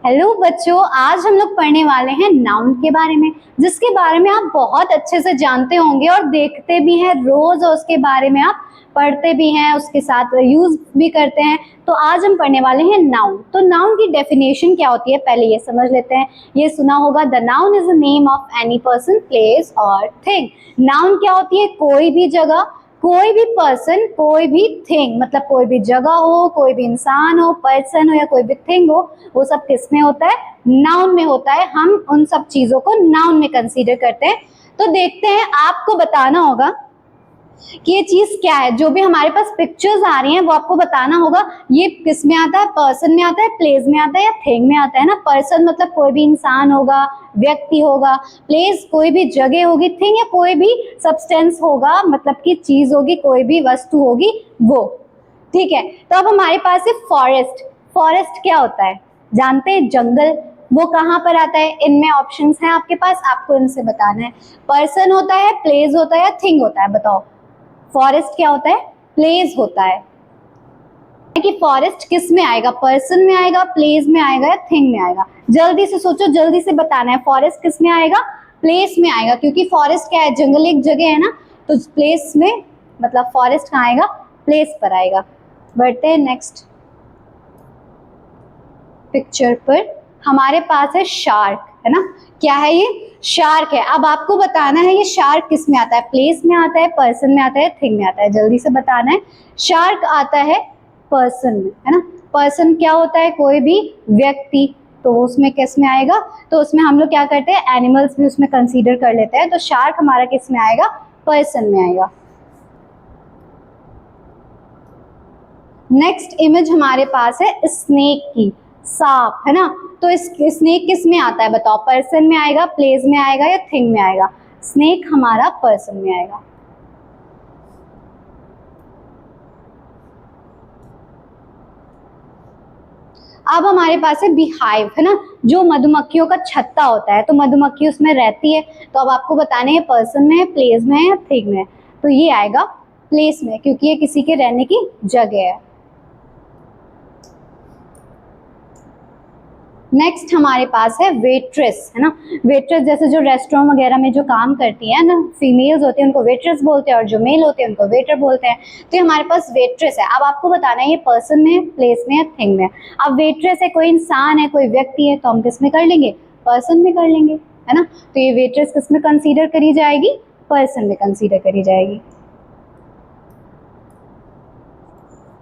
Hello बच्चों, आज हम लोग पढ़ने वाले हैं नाउन के बारे में, जिसके बारे में आप बहुत अच्छे से जानते होंगे और देखते भी हैं रोज, और उसके बारे में आप पढ़ते भी हैं, उसके साथ यूज भी करते हैं। तो आज हम पढ़ने वाले हैं नाउन। तो नाउन की डेफिनेशन क्या होती है, पहले ये समझ लेते हैं। ये सुना होगा, the noun is the name of any person, place और थिंग। नाउन क्या होती है? कोई भी जगह, कोई भी पर्सन, कोई भी थिंग, मतलब कोई भी जगह हो, कोई भी इंसान हो, पर्सन हो या कोई भी थिंग हो, वो सब किस में होता है? नाउन में होता है। हम उन सब चीजों को नाउन में कंसीडर करते हैं। तो देखते हैं, आपको बताना होगा कि ये चीज क्या है। जो भी हमारे पास पिक्चर्स आ रही हैं वो आपको बताना होगा ये किस में आता है, पर्सन में आता है, प्लेस में आता है या थिंग में आता है ना। पर्सन मतलब कोई भी इंसान होगा, व्यक्ति होगा। प्लेस कोई भी जगह होगी। थिंग या कोई भी सब्सटेंस होगा, मतलब कि चीज होगी, कोई भी वस्तु होगी वो। ठीक है, तो अब हमारे पास है फॉरेस्ट। फॉरेस्ट क्या होता है? जानते हैं? जंगल। वो कहाँ पर आता है? इनमें ऑप्शंस हैं आपके पास, आपको इनसे बताना है। पर्सन होता है, प्लेस होता है या थिंग होता है? बताओ, फॉरेस्ट क्या होता है? प्लेस होता है। कि फॉरेस्ट किस में आएगा? पर्सन में आएगा, प्लेस में आएगा या थिंग में आएगा? जल्दी से सोचो, जल्दी से बताना है। फॉरेस्ट किस में आएगा? प्लेस में आएगा, क्योंकि फॉरेस्ट क्या है? जंगल एक जगह है ना, तो प्लेस में, मतलब फॉरेस्ट कहाँ आएगा? प्लेस पर आएगा। बढ़ते हैं नेक्स्ट पिक्चर पर। हमारे पास है शार्क, है ना। क्या है ये? शार्क है। अब आपको बताना है ये शार्क किस में आता है? प्लेस में आता है, पर्सन में आता है, थिंग में आता है? जल्दी से बताना है। शार्क आता है पर्सन में, है ना। पर्सन क्या होता है? कोई भी व्यक्ति। तो उसमें किस में आएगा? तो उसमें हम लोग क्या करते हैं, एनिमल्स भी उसमें कंसीडर कर लेते हैं। तो शार्क हमारा किस में आएगा? पर्सन में आएगा। नेक्स्ट इमेज हमारे पास है स्नेक की, सांप, है ना। तो इस स्नेक किस में आता है? बताओ, पर्सन में आएगा, प्लेस में आएगा या थिंग में आएगा? स्नेक हमारा पर्सन में आएगा। अब हमारे पास है बीहाइव, है ना, जो मधुमक्खियों का छत्ता होता है। तो मधुमक्खी उसमें रहती है। तो अब आपको बताना है पर्सन में है, प्लेस में है या थिंग में है? तो ये आएगा प्लेस में, क्योंकि ये किसी के रहने की जगह है। नेक्स्ट हमारे पास है वेट्रेस, है ना। वेट्रेस जैसे जो रेस्टोरेंट वगैरह में जो काम करती है ना, फीमेल्स होती है, उनको वेट्रेस बोलते हैं, और जो मेल होते हैं उनको वेटर बोलते हैं। तो ये हमारे पास वेट्रेस है। अब आपको बताना है ये पर्सन में है, प्लेस में या थिंग में है। अब वेट्रेस है, कोई इंसान है, कोई व्यक्ति है, तो हम किस में कर लेंगे? पर्सन में कर लेंगे, है ना। तो ये वेट्रेस किस में कंसीडर करी जाएगी? पर्सन में कंसीडर करी जाएगी।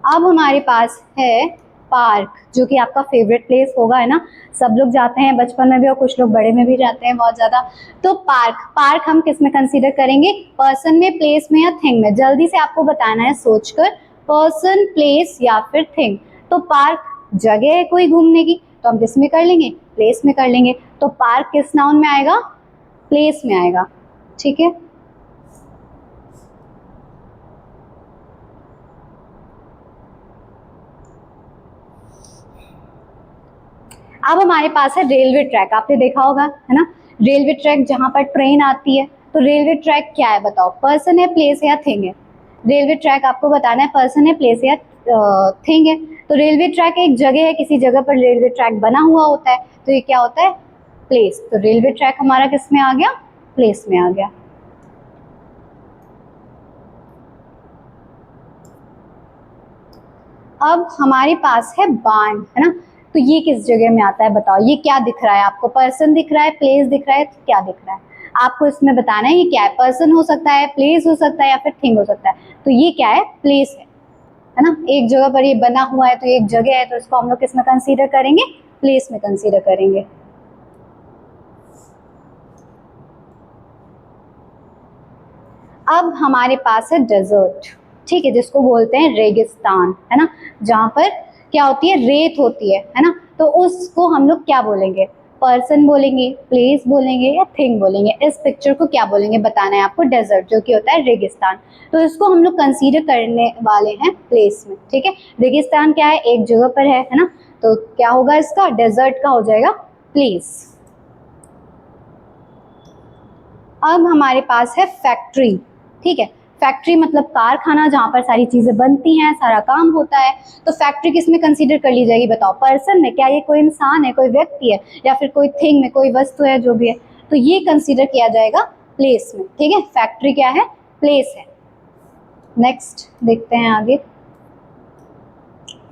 अब हमारे पास है पार्क, जो कि आपका फेवरेट प्लेस होगा, है ना। सब लोग जाते हैं बचपन में भी, और कुछ लोग बड़े में भी जाते हैं बहुत ज्यादा। तो पार्क, पार्क हम किस में कंसीडर करेंगे? पर्सन में, प्लेस में या थिंग में? जल्दी से आपको बताना है सोचकर, पर्सन, प्लेस या फिर थिंग। तो पार्क जगह है कोई घूमने की, तो हम किस में कर लेंगे? प्लेस में कर लेंगे। तो पार्क किस नाउन में आएगा? प्लेस में आएगा। ठीक है। अब हमारे पास है रेलवे ट्रैक। आपने देखा होगा, है ना, रेलवे ट्रैक जहां पर ट्रेन आती है। तो रेलवे ट्रैक क्या है? बताओ, पर्सन है, प्लेस है या थिंग है? रेलवे ट्रैक आपको बताना है पर्सन है, प्लेस है या थिंग है। तो रेलवे ट्रैक एक जगह है, किसी जगह पर रेलवे ट्रैक बना हुआ होता है। तो ये क्या होता है? प्लेस। तो रेलवे ट्रैक हमारा किस में आ गया? प्लेस में आ गया। अब हमारे पास है बाण, है ना। तो ये किस जगह में आता है? बताओ, ये क्या दिख रहा है आपको? पर्सन दिख रहा है, प्लेस दिख रहा है, क्या दिख रहा है? आपको इसमें बताना है ये क्या है। पर्सन हो सकता है, प्लेस हो सकता है या फिर थिंग हो सकता है। तो ये क्या है? प्लेस है ना। एक जगह पर ये बना हुआ है, तो एक जगह है, तो इसको हम लोग किस में कंसीडर करेंगे? प्लेस में कंसीडर करेंगे। अब हमारे पास है डेजर्ट, ठीक है, जिसको बोलते हैं रेगिस्तान, है ना। जहाँ पर क्या होती है? रेत होती है ना। तो उसको हम लोग क्या बोलेंगे? पर्सन बोलेंगे, प्लेस बोलेंगे या थिंग बोलेंगे? इस पिक्चर को क्या बोलेंगे बताना है आपको। डेजर्ट, जो कि होता है रेगिस्तान। तो इसको हम लोग कंसीडर करने वाले हैं प्लेस में। ठीक है, रेगिस्तान क्या है? एक जगह पर है ना। तो क्या होगा इसका? डेजर्ट का हो जाएगा प्लेस। अब हमारे पास है फैक्ट्री, ठीक है। फैक्ट्री मतलब कारखाना जहाँ पर सारी चीजें बनती हैं, सारा काम होता है। तो फैक्ट्री किस में कंसीडर कर ली जाएगी बताओ? पर्सन में। क्या ये कोई इंसान है, कोई व्यक्ति है, या फिर कोई थिंग में, कोई वस्तु है, जो भी है, तो ये कंसीडर किया जाएगा प्लेस में। ठीक है, फैक्ट्री क्या है? प्लेस है। नेक्स्ट देखते हैं आगे।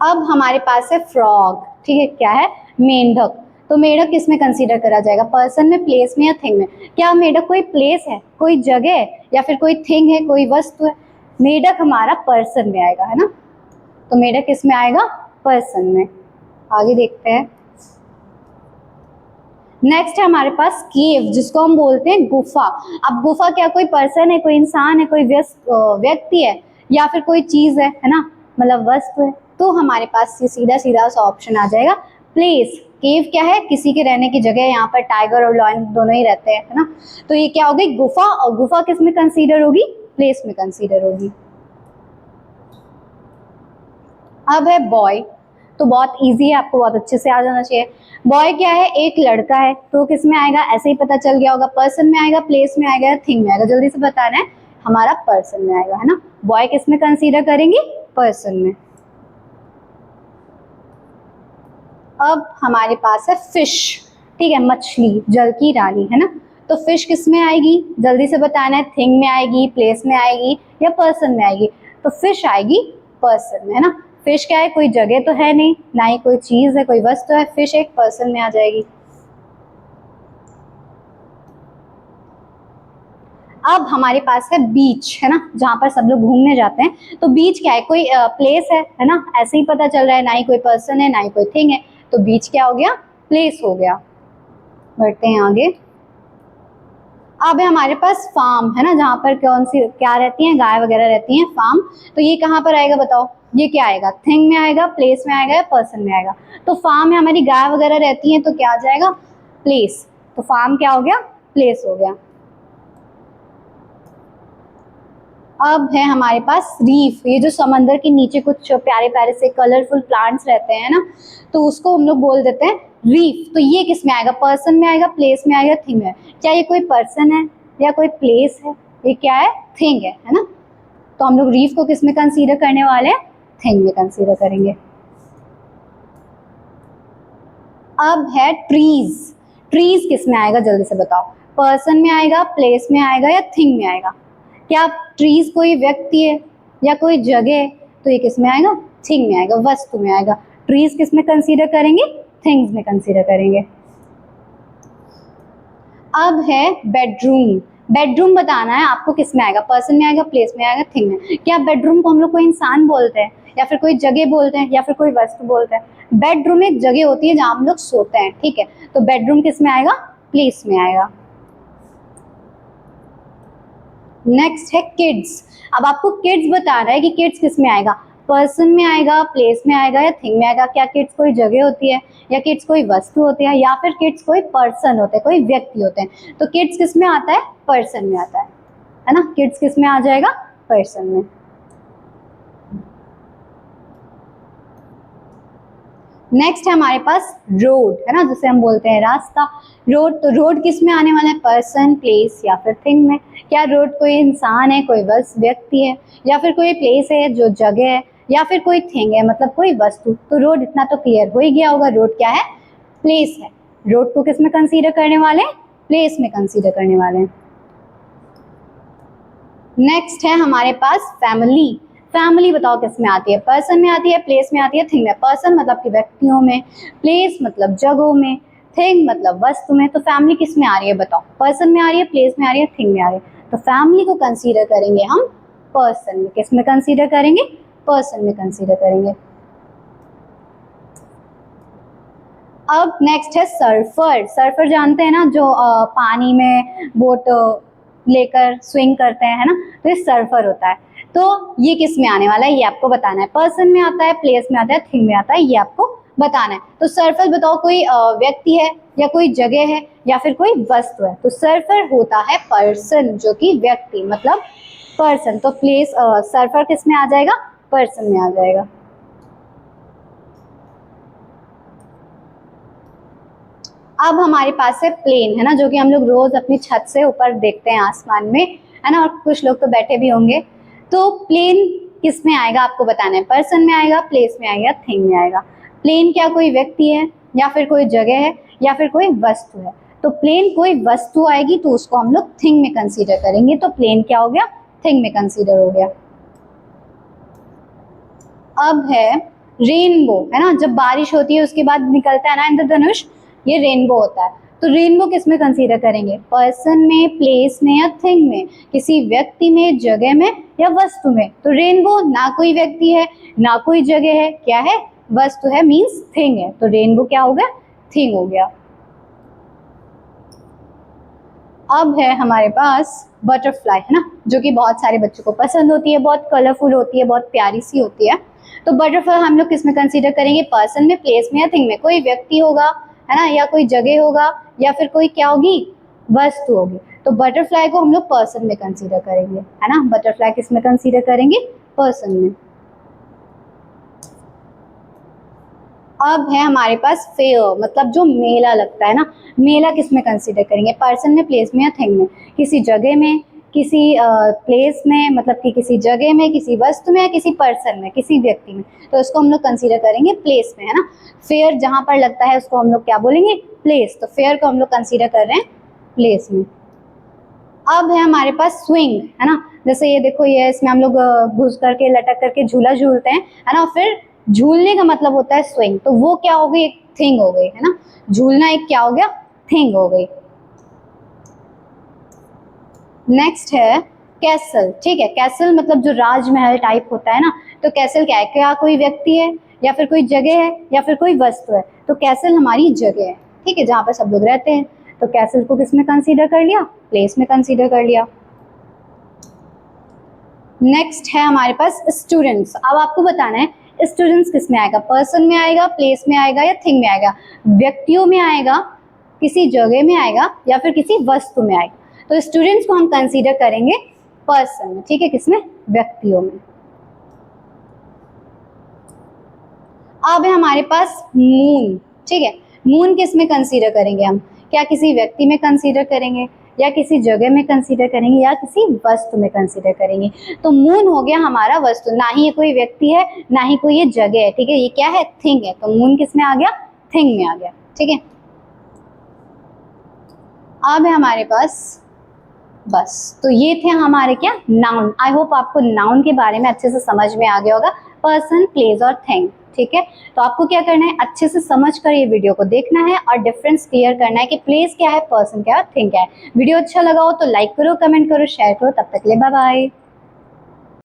अब हमारे पास है फ्रॉग। ठीक है, क्या है? मेंढक। तो मेढक किस में कंसीडर करा जाएगा? पर्सन में, प्लेस में, या थिंग में? क्या मेढक कोई प्लेस है, कोई जगह है, या फिर कोई थिंग है, कोई वस्तु है? मेढक हमारा पर्सन में आएगा, है ना। तो मेढक किस में आएगा? पर्सन में। आगे देखते हैं। नेक्स्ट है हमारे पास केव, जिसको हम बोलते हैं गुफा। अब गुफा क्या कोई पर्सन है, कोई इंसान है, कोई व्यक्ति है, या फिर कोई चीज है ना, मतलब वस्तु है? तो हमारे पास ये सीधा सीधा सा ऑप्शन आ जाएगा प्लेस। केव क्या है? किसी के रहने की जगह। यहाँ पर टाइगर और लॉयन दोनों ही रहते हैं, है ना। तो ये क्या हो गई? गुफा। और गुफा किस में कंसीडर होगी? प्लेस में कंसीडर होगी। अब है बॉय। तो बहुत इजी है, आपको बहुत अच्छे से आ जाना चाहिए। बॉय क्या है? एक लड़का है। तो किस में आएगा? ऐसे ही पता चल गया होगा। पर्सन में आएगा, प्लेस में आएगा, या थिंग में आएगा? जल्दी से बताना है। हमारा पर्सन में आएगा, है ना। बॉय किस में कंसीडर करेंगे? पर्सन में। अब हमारे पास है फिश। ठीक है, मछली, जल की रानी, है ना। तो फिश किस में आएगी? जल्दी से बताना है। थिंग में आएगी, प्लेस में आएगी, या पर्सन में आएगी? तो फिश आएगी पर्सन में, है ना। फिश क्या है? कोई जगह तो है नहीं, ना ही कोई चीज है, कोई वस्तु है। फिश एक पर्सन में आ जाएगी। अब हमारे पास है बीच, है ना, जहाँ पर सब लोग घूमने जाते हैं। तो बीच क्या है? कोई प्लेस है ना। ऐसे ही पता चल रहा है, ना ही कोई पर्सन है, ना ही कोई थिंग है। तो बीच क्या हो गया? प्लेस हो गया। बढ़ते हैं आगे। अब है हमारे पास फार्म, है ना, जहाँ पर कौन सी क्या रहती हैं? गाय वगैरह रहती हैं, फार्म। तो ये कहाँ पर आएगा बताओ? ये क्या आएगा? थिंग में आएगा, प्लेस में आएगा, या पर्सन में आएगा? तो फार्म में हमारी गाय वगैरह रहती हैं, तो क्या आ जाएगा? प्लेस। तो फार्म क्या हो गया? प्लेस हो गया। अब है हमारे पास रीफ। ये जो समंदर के नीचे कुछ प्यारे प्यारे से कलरफुल प्लांट्स रहते हैं ना, तो उसको हम लोग बोल देते हैं रीफ। तो ये किस में आएगा? पर्सन में आएगा, प्लेस में आएगा, थिंग में? क्या ये कोई पर्सन है, या कोई प्लेस है? ये क्या है? थिंग है ना। तो हम लोग रीफ को किस में कंसीडर करने वाले हैं? थिंग में कंसीडर करेंगे। अब है ट्रीज। ट्रीज किस में आएगा? जल्दी से बताओ। पर्सन में आएगा, प्लेस में आएगा, या थिंग में आएगा? क्या ट्रीज कोई व्यक्ति है, या कोई जगह है? तो ये किस में आएगा? थिंग में आएगा, वस्तु में आएगा। ट्रीज किस में कंसीडर करेंगे? थिंग्स में कंसीडर करेंगे। अब है बेडरूम। बेडरूम बताना है आपको, किस में आएगा? पर्सन में आएगा, प्लेस में आएगा, थिंग में? क्या बेडरूम को हम लोग कोई इंसान बोलते हैं, या फिर कोई जगह बोलते हैं, या फिर कोई वस्तु बोलते हैं? बेडरूम एक जगह होती है जहाँ हम लोग सोते हैं। ठीक है, तो बेडरूम किस में आएगा? प्लेस में आएगा। नेक्स्ट है किड्स। अब आपको किड्स बताना है कि किड्स किस में आएगा? पर्सन में आएगा, प्लेस में आएगा, या थिंग में आएगा? क्या किड्स कोई जगह होती है, या किड्स कोई वस्तु होती है, या फिर किड्स कोई पर्सन होते हैं, कोई व्यक्ति होते हैं? तो किड्स किस में आता है? पर्सन में आता है ना। किड्स किस में आ जाएगा? पर्सन में। नेक्स्ट है हमारे पास रोड, है ना, जिसे हम बोलते हैं रास्ता। रोड, तो रोड किस में आने वाला है? पर्सन, प्लेस, या फिर थिंग में? क्या रोड कोई इंसान है, कोई व्यक्ति है, या फिर कोई प्लेस है जो जगह है, या फिर कोई थिंग है, मतलब कोई वस्तु? तो रोड इतना तो क्लियर हो ही गया होगा। रोड क्या है? प्लेस है। रोड को किस में कंसीडर करने वाले हैं? प्लेस में कंसीडर करने वाले हैं। नेक्स्ट है हमारे पास फैमिली। फैमिली बताओ किस में आती है? पर्सन में आती है, प्लेस में आती है, थिंग में? पर्सन मतलब कि व्यक्तियों में, प्लेस मतलब जगहों में, थिंग मतलब वस्तु में। तो फैमिली किस में आ रही है बताओ? पर्सन में आ रही है, प्लेस में आ रही है, थिंग में आ रही है? तो फैमिली को कंसीडर करेंगे हम पर्सन में। किस में कंसीडर करेंगे? पर्सन में कंसीडर करेंगे। अब नेक्स्ट है सर्फर। सर्फर जानते हैं ना, जो पानी में बोट लेकर स्विंग करते हैं, है ना। तो ये सर्फर होता है। तो ये किस में आने वाला है? ये आपको बताना है। पर्सन में आता है, प्लेस में आता है, थिंग में आता है, ये आपको बताना है। तो सर्फर बताओ कोई व्यक्ति है, या कोई जगह है, या फिर कोई वस्तु है? तो सर्फर होता है पर्सन, जो कि व्यक्ति मतलब पर्सन। तो प्लेस सर्फर किस में आ जाएगा? पर्सन में आ जाएगा। अब हमारे पास है प्लेन, है ना, जो कि हम लोग रोज अपनी छत से ऊपर देखते हैं आसमान में, है ना, और कुछ लोग तो बैठे भी होंगे। तो प्लेन किस में आएगा आपको बताना है, पर्सन में आएगा, प्लेस में आएगा, थिंग में आएगा। प्लेन क्या कोई व्यक्ति है या फिर कोई जगह है या फिर कोई वस्तु है? तो प्लेन कोई वस्तु आएगी तो उसको हम लोग थिंग में कंसीडर करेंगे, तो प्लेन क्या हो गया, थिंग में कंसीडर हो गया। अब है रेनबो, है ना, जब बारिश होती है उसके बाद निकलता है ना इंद्रधनुष, ये रेनबो होता है। तो रेनबो किस में कंसीडर करेंगे, पर्सन में, प्लेस में या थिंग में, किसी व्यक्ति में, जगह में या वस्तु में? तो रेनबो ना कोई व्यक्ति है ना कोई जगह है, क्या है, वस्तु है, मीन्स थिंग है। तो रेनबो क्या हो गया, थिंग हो गया। अब है हमारे पास बटरफ्लाई, है ना, जो कि बहुत सारे बच्चों को पसंद होती है, बहुत कलरफुल होती है, बहुत प्यारी सी होती है। तो बटरफ्लाई हम लोग किस में कंसीडर करेंगे, पर्सन में, प्लेस में या थिंग में? कोई व्यक्ति होगा, है ना, या कोई जगह होगा या फिर कोई क्या होगी, वस्तु होगी। तो बटरफ्लाई को हम लोग पर्सन में कंसीडर करेंगे, है ना, बटरफ्लाई किस में कंसीडर करेंगे, पर्सन में। अब है हमारे पास फेयर, मतलब जो मेला लगता है ना, मेला किस में कंसीडर करेंगे, पर्सन में, प्लेस में या थिंग में? किसी जगह में, किसी प्लेस में, मतलब कि किसी जगह में, किसी वस्तु में या किसी पर्सन में, किसी व्यक्ति में? तो इसको हम लोग कंसीडर करेंगे प्लेस में, है ना। फेयर जहाँ पर लगता है उसको हम लोग क्या बोलेंगे, प्लेस। तो फेयर को हम लोग कंसीडर कर रहे हैं प्लेस में। अब है हमारे पास स्विंग, है ना, जैसे ये देखो, ये इसमें हम लोग घुस करके, लटक करके झूला झूलते हैं, है ना, फिर झूलने का मतलब होता है स्विंग, तो वो क्या हो गई, एक थिंग हो गई, है ना, झूलना एक क्या हो गया, थिंग हो गई। नेक्स्ट है कैसल, ठीक है, कैसल मतलब जो राजमहल टाइप होता है ना, तो कैसल क्या है, क्या कोई व्यक्ति है या फिर कोई जगह है या फिर कोई वस्तु है? तो कैसल हमारी जगह है, ठीक है, जहाँ पर सब लोग रहते हैं। तो कैसल को किस में कंसीडर कर लिया, प्लेस में कंसीडर कर लिया। नेक्स्ट है हमारे पास स्टूडेंट्स। अब आपको बताना है स्टूडेंट्स किस में आएगा, पर्सन में आएगा, प्लेस में आएगा या थिंग में आएगा, व्यक्तियों में आएगा, किसी जगह में आएगा या फिर किसी वस्तु में आएगा? तो स्टूडेंट्स को हम कंसीडर करेंगे पर्सन में, ठीक है, किसमें, व्यक्तियों में। अब है हमारे पास मून, ठीक है, मून किस में कंसीडर करेंगे हम, क्या किसी व्यक्ति में कंसीडर करेंगे या किसी जगह में कंसीडर करेंगे या किसी वस्तु में कंसीडर करेंगे? तो मून हो गया हमारा वस्तु, ना ही ये कोई व्यक्ति है ना ही कोई ये जगह है, ठीक है, ये क्या है, थिंग है। तो मून किस में आ गया, थिंग में आ गया, ठीक है। अब है हमारे पास, बस तो ये थे हमारे क्या, नाउन। आई होप आपको नाउन के बारे में अच्छे से समझ में आ गया होगा, पर्सन, प्लेस और थिंग, ठीक है। तो आपको क्या करना है, अच्छे से समझ कर ये वीडियो को देखना है और डिफरेंस क्लियर करना है कि प्लेस क्या है, पर्सन क्या है, थिंग क्या है। वीडियो अच्छा लगा हो तो लाइक करो, कमेंट करो, शेयर करो। तब तक के लिए बाय बाय।